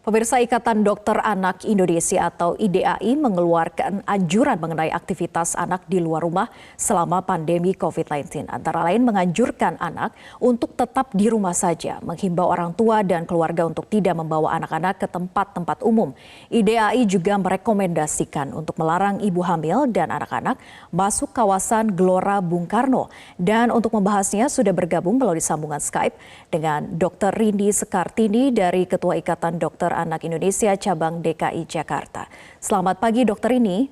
Pemirsa Ikatan Dokter Anak Indonesia atau IDAI mengeluarkan anjuran mengenai aktivitas anak di luar rumah selama pandemi COVID-19. Antara lain menganjurkan anak untuk tetap di rumah saja, menghimbau orang tua dan keluarga untuk tidak membawa anak-anak ke tempat-tempat umum. IDAI juga merekomendasikan untuk melarang ibu hamil dan anak-anak masuk kawasan Gelora Bung Karno. Dan untuk membahasnya sudah bergabung melalui sambungan Skype dengan Dr. Rindy Sekartini dari Ketua Ikatan Dokter Anak Indonesia Cabang DKI Jakarta. Selamat pagi Dokter Rini.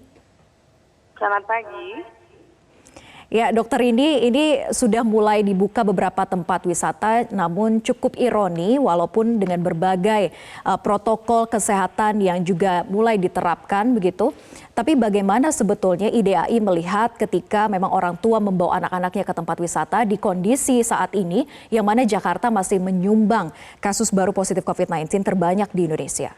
Selamat pagi. Ya Dokter Rini, ini sudah mulai dibuka beberapa tempat wisata namun cukup ironi walaupun dengan berbagai protokol kesehatan yang juga mulai diterapkan begitu. Tapi bagaimana sebetulnya IDAI melihat ketika memang orang tua membawa anak-anaknya ke tempat wisata di kondisi saat ini yang mana Jakarta masih menyumbang kasus baru positif COVID-19 terbanyak di Indonesia?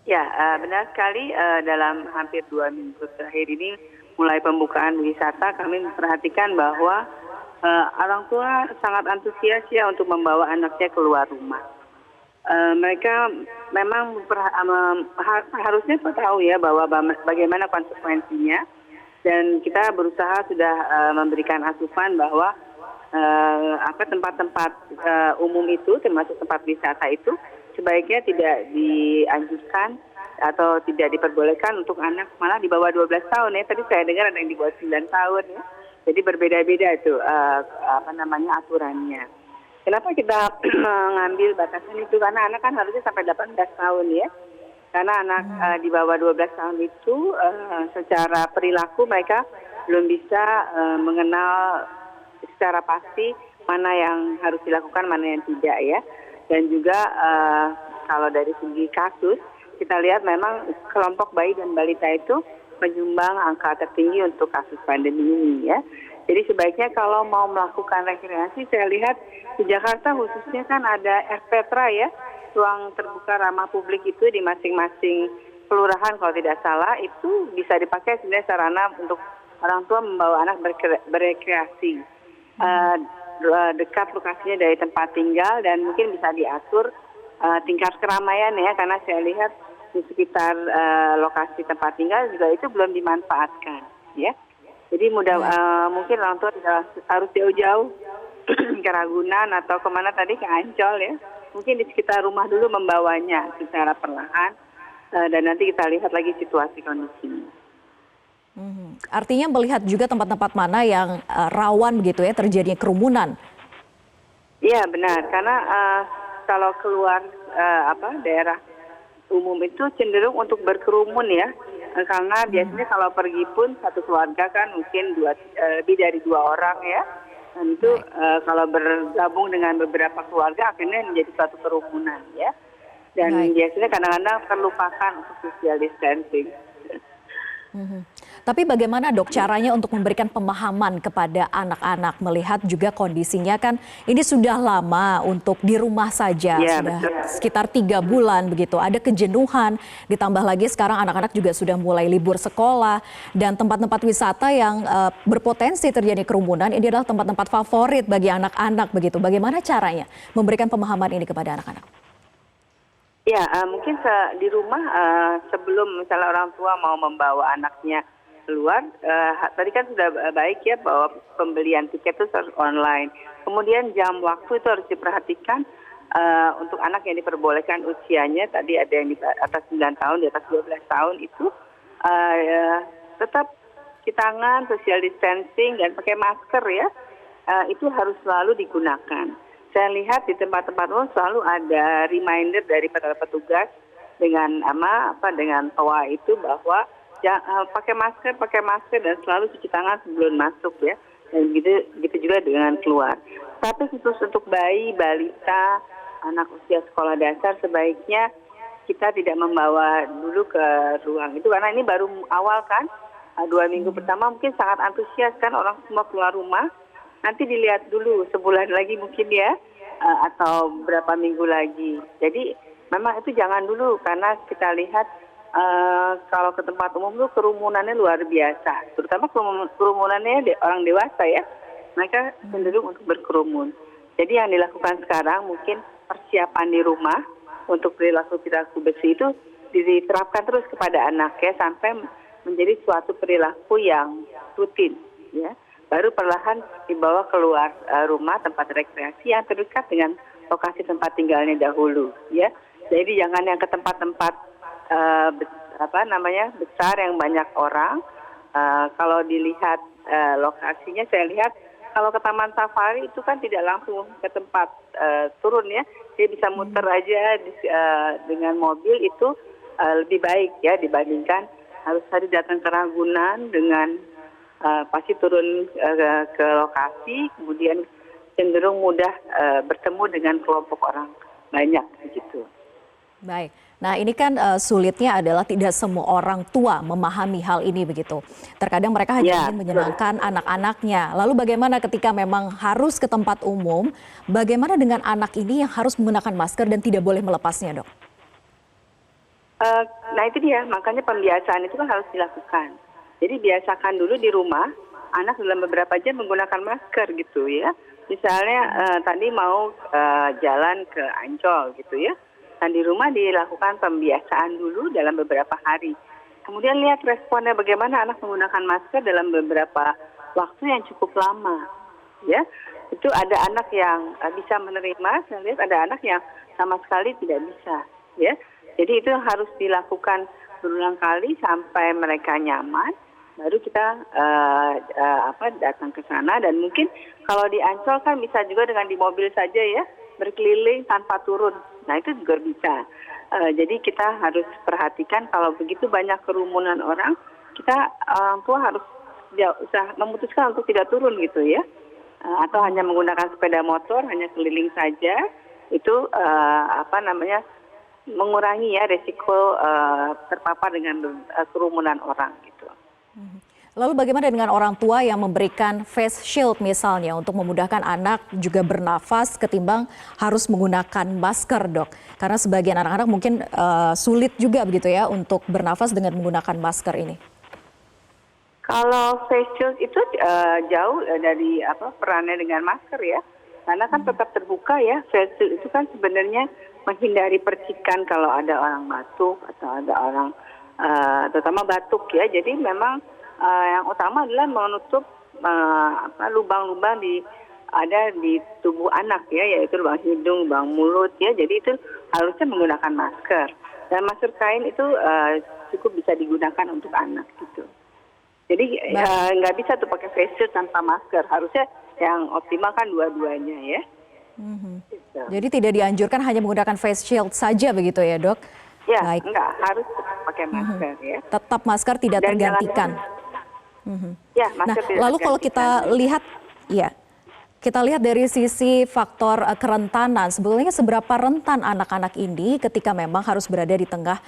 Ya, benar sekali dalam hampir 2 minggu terakhir ini mulai pembukaan wisata kami memperhatikan bahwa orang tua sangat antusias ya untuk membawa anaknya keluar rumah. Mereka memang harusnya tahu ya bahwa bagaimana konsekuensinya dan kita berusaha sudah memberikan asupan bahwa tempat-tempat umum itu termasuk tempat wisata itu sebaiknya tidak dianjurkan atau tidak diperbolehkan untuk anak malah di bawah 12 tahun ya. Tadi saya dengar ada yang di bawah 9 tahun ya. Jadi berbeda-beda itu aturannya. Kenapa kita mengambil batasan itu? Karena anak kan harusnya sampai 18 tahun ya. Karena anak di bawah 12 tahun itu secara perilaku mereka belum bisa mengenal secara pasti mana yang harus dilakukan, mana yang tidak ya. Dan juga kalau dari segi kasus, kita lihat memang kelompok bayi dan balita itu menyumbang angka tertinggi untuk kasus pandemi ini ya. Jadi sebaiknya kalau mau melakukan rekreasi, saya lihat di Jakarta khususnya kan ada RPTRA ya, ruang terbuka ramah publik itu di masing-masing kelurahan kalau tidak salah, itu bisa dipakai sebenarnya sarana untuk orang tua membawa anak berekreasi. Dekat lokasinya dari tempat tinggal dan mungkin bisa diatur tingkat keramaian ya, karena saya lihat di sekitar lokasi tempat tinggal juga itu belum dimanfaatkan ya. Jadi mungkin orang tua tidak harus jauh-jauh ke Ragunan atau kemana tadi, ke Ancol ya. Mungkin di sekitar rumah dulu membawanya secara perlahan dan nanti kita lihat lagi situasi kondisinya. Artinya melihat juga tempat-tempat mana yang rawan begitu ya terjadinya kerumunan. Iya benar, karena kalau keluar daerah umum itu cenderung untuk berkerumun ya. Karena biasanya kalau pergi pun satu keluarga kan mungkin lebih dari 2 orang ya. Dan itu kalau bergabung dengan beberapa keluarga akhirnya menjadi suatu kerumunan ya. Dan biasanya kadang-kadang terlupakan untuk social distancing. Tapi bagaimana dok caranya untuk memberikan pemahaman kepada anak-anak melihat juga kondisinya kan ini sudah lama untuk di rumah saja, ya, sudah betul. sekitar 3 bulan begitu, ada kejenuhan, ditambah lagi sekarang anak-anak juga sudah mulai libur sekolah dan tempat-tempat wisata yang berpotensi terjadi kerumunan ini adalah tempat-tempat favorit bagi anak-anak begitu. Bagaimana caranya memberikan pemahaman ini kepada anak-anak? Ya, mungkin di rumah sebelum misalnya orang tua mau membawa anaknya keluar, tadi kan sudah baik ya bahwa pembelian tiket itu harus online. Kemudian jam waktu itu harus diperhatikan untuk anak yang diperbolehkan usianya, tadi ada yang di atas 9 tahun, di atas 12 tahun itu tetap cuci tangan, social distancing, dan pakai masker ya, itu harus selalu digunakan. Saya lihat di tempat-tempat umum selalu ada reminder dari petugas dengan dengan toa itu bahwa pakai masker dan selalu cuci tangan sebelum masuk ya. Dan gitu juga dengan keluar. Tapi khusus untuk bayi, balita, anak usia sekolah dasar sebaiknya kita tidak membawa dulu ke ruang itu karena ini baru awal kan. 2 minggu pertama mungkin sangat antusias kan orang semua keluar rumah. Nanti dilihat dulu sebulan lagi mungkin ya, atau berapa minggu lagi. Jadi memang itu jangan dulu karena kita lihat kalau ke tempat umum itu kerumunannya luar biasa. Terutama kerumunannya orang dewasa ya. Mereka cenderung untuk berkerumun. Jadi yang dilakukan sekarang mungkin persiapan di rumah untuk perilaku bersih itu diterapkan terus kepada anak ya sampai menjadi suatu perilaku yang rutin ya. Baru perlahan dibawa keluar rumah tempat rekreasi yang terdekat dengan lokasi tempat tinggalnya dahulu ya. Jadi jangan yang ke tempat-tempat besar yang banyak orang. Kalau dilihat lokasinya, saya lihat kalau ke Taman Safari itu kan tidak langsung ke tempat turun ya, dia bisa muter aja dengan mobil itu lebih baik ya dibandingkan harus tadi datang ke Ragunan dengan pasti turun ke lokasi, kemudian cenderung mudah bertemu dengan kelompok orang banyak begitu. Baik. Nah, ini kan sulitnya adalah tidak semua orang tua memahami hal ini begitu. Terkadang mereka hanya ingin menyenangkan anak-anaknya. Lalu bagaimana ketika memang harus ke tempat umum, bagaimana dengan anak ini yang harus menggunakan masker dan tidak boleh melepasnya, Dok? Nah itu dia, makanya pembiasaan itu kan harus dilakukan. Jadi biasakan dulu di rumah, anak dalam beberapa jam menggunakan masker gitu ya. Misalnya tadi mau jalan ke Ancol gitu ya. Dan di rumah dilakukan pembiasaan dulu dalam beberapa hari. Kemudian lihat responnya bagaimana anak menggunakan masker dalam beberapa waktu yang cukup lama. Ya, itu ada anak yang bisa menerima, saya lihat ada anak yang sama sekali tidak bisa. Ya, jadi itu harus dilakukan berulang kali sampai mereka nyaman. Baru kita datang ke sana dan mungkin kalau di Ancol kan bisa juga dengan di mobil saja ya, berkeliling tanpa turun. Nah itu juga bisa. Jadi kita harus perhatikan kalau begitu banyak kerumunan orang, kita orang tua harus memutuskan untuk tidak turun gitu ya. Atau hanya menggunakan sepeda motor, hanya keliling saja. Itu mengurangi ya resiko terpapar dengan kerumunan orang gitu. Lalu bagaimana dengan orang tua yang memberikan face shield misalnya untuk memudahkan anak juga bernafas ketimbang harus menggunakan masker, Dok? Karena sebagian anak-anak mungkin sulit juga begitu ya untuk bernafas dengan menggunakan masker ini. Kalau face shield itu jauh dari perannya dengan masker ya. Karena kan tetap terbuka ya. Face shield itu kan sebenarnya menghindari percikan kalau ada orang batuk atau ada orang terutama batuk ya. Jadi memang yang utama adalah menutup lubang-lubang ada di tubuh anak ya, yaitu lubang hidung, lubang mulut ya. Jadi itu harusnya menggunakan masker. Dan masker kain itu cukup bisa digunakan untuk anak gitu. Jadi nggak bisa tuh pakai face shield tanpa masker. Harusnya yang optimal kan dua-duanya ya. Gitu. Jadi tidak dianjurkan hanya menggunakan face shield saja begitu ya, Dok? Ya, baik. Enggak harus pakai masker ya. Tetap masker tidak Dan tergantikan. Ya, masker tidak lalu kalau kita lihat, kita lihat dari sisi faktor kerentanan, sebetulnya seberapa rentan anak-anak ini ketika memang harus berada di tengah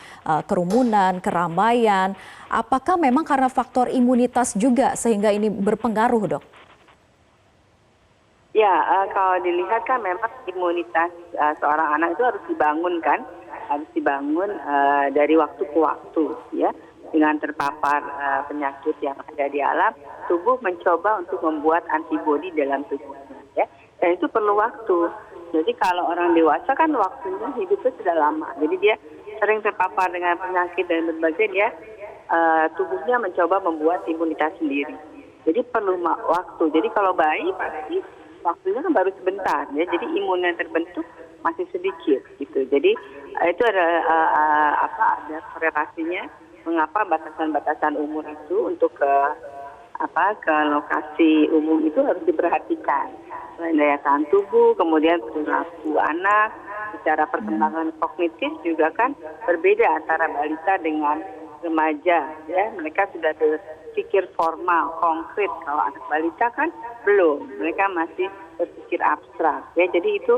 kerumunan, keramaian, apakah memang karena faktor imunitas juga sehingga ini berpengaruh, Dok? Ya, kalau dilihat kan memang imunitas seorang anak itu harus dibangun kan, harus dibangun dari waktu ke waktu ya. Dengan terpapar penyakit yang ada di alam, tubuh mencoba untuk membuat antibodi dalam tubuhnya ya. Dan itu perlu waktu. Jadi kalau orang dewasa kan waktunya hidupnya sudah lama. Jadi dia sering terpapar dengan penyakit dan berbagai dia tubuhnya mencoba membuat imunitas sendiri. Jadi perlu waktu. Jadi kalau bayi pasti waktunya kan baru sebentar ya. Jadi imun yang terbentuk masih sedikit gitu. Jadi itu ada korelasinya. Mengapa batasan-batasan umur itu untuk ke lokasi umum itu harus diperhatikan. Selain daya tahan tubuh, kemudian perilaku anak, secara perkembangan kognitif juga kan berbeda antara balita dengan remaja. Ya, mereka sudah berpikir formal, konkret. Kalau anak balita kan belum, mereka masih berpikir abstrak. Ya, jadi itu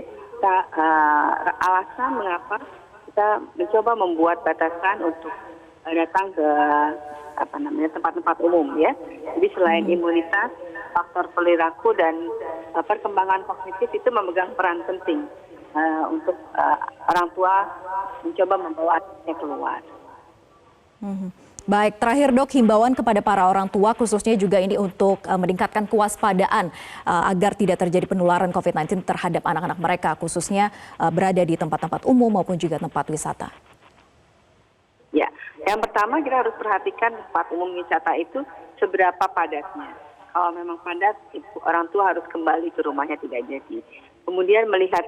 alasan mengapa kita mencoba membuat batasan untuk datang ke tempat-tempat umum ya. Jadi selain imunitas, faktor perilaku dan perkembangan kognitif itu memegang peran penting untuk orang tua mencoba membawa anaknya keluar. Baik, terakhir Dok, himbauan kepada para orang tua khususnya juga ini untuk meningkatkan kewaspadaan agar tidak terjadi penularan COVID-19 terhadap anak-anak mereka khususnya berada di tempat-tempat umum maupun juga tempat wisata. Ya, yang pertama kita harus perhatikan tempat umum wisata itu seberapa padatnya. Kalau memang padat, orang tua harus kembali ke rumahnya tidak jadi. Kemudian melihat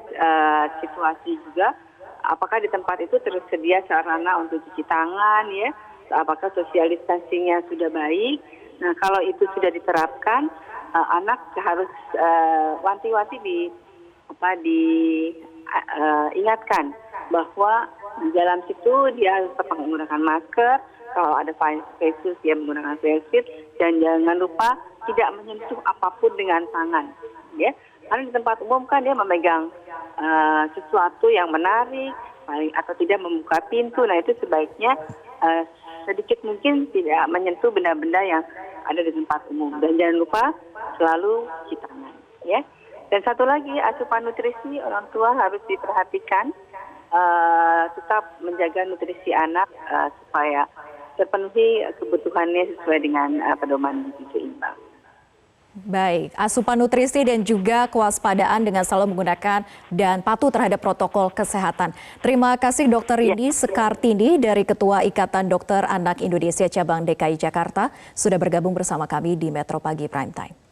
situasi juga, apakah di tempat itu tersedia sarana untuk cuci tangan, ya, apakah sosialisasinya sudah baik. Nah, kalau itu sudah diterapkan, anak harus wanti-wanti diingatkan bahwa di dalam situ dia harus tetap menggunakan masker, kalau ada face shield dia menggunakan face shield, dan jangan lupa tidak menyentuh apapun dengan tangan, ya. Karena di tempat umum kan dia memegang sesuatu yang menarik, atau tidak membuka pintu. Nah, itu sebaiknya sedikit mungkin tidak menyentuh benda-benda yang ada di tempat umum. Dan jangan lupa selalu cuci tangan, ya. Dan satu lagi, asupan nutrisi orang tua harus diperhatikan, tetap menjaga nutrisi anak supaya terpenuhi kebutuhannya sesuai dengan pedoman gizi seimbang. Baik, asupan nutrisi dan juga kewaspadaan dengan selalu menggunakan dan patuh terhadap protokol kesehatan. Terima kasih Dr. Rini Sekartini dari Ketua Ikatan Dokter Anak Indonesia Cabang DKI Jakarta sudah bergabung bersama kami di Metro Pagi Prime Time.